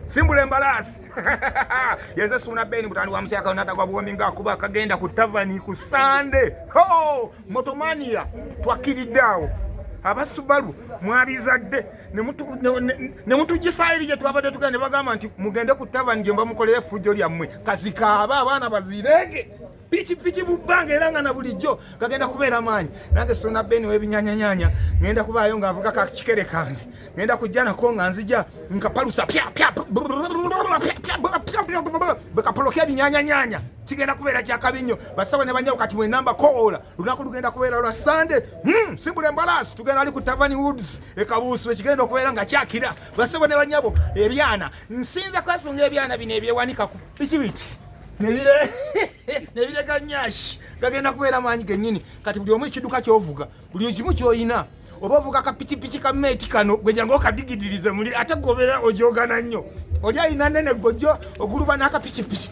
Simbula embalasi. Yenze Suuna Beni mutani wa mchaka unata kwa buominga kuba kagenda ku tavani ku Sunday. Ho! Motomania twakiriddaawo. Abasubalu mwabizadde ne mutu gisairi je twabadde tugende bagamba nti mugende ku tavani je mbamukoleye fujjo lyammwe. Kasika abaana bazirege. Pichi bubanga era nga na bulijjo kagenda kubeera maanyi. Nange Suuna Beni webinyanyanyanya ngenda kubaayo nga avuga ka kikere kange. Ngenda kujjana ko nga nzija nkapalusa pya bekapolokya binyanyanyanya. Kigenda kubeera kya kabinyo. Basawo ne banyawo kati mwe namba kola. Lunaku lugenda kubeera lwa Sunday. Simbula embalasi tugenda ali ku Tavani Woods ekabuusu ekigenda okubeera nga kyakira. Basawo ne banyawo ebyana. Nsinza kwasunga ebyana bino ebyewanika ku pikipiki. Nebile ganyashi gagenda kubeera maanyi gennyini kati buli omu ekiduka kyovuga buli kimu kyoyina oba ovuga ka pikipiki ka meeti kano gwe jangu okadigidirize muli ate gobera ojogana nnyo oli ayina nene gojjo oguluba n'aka pikipiki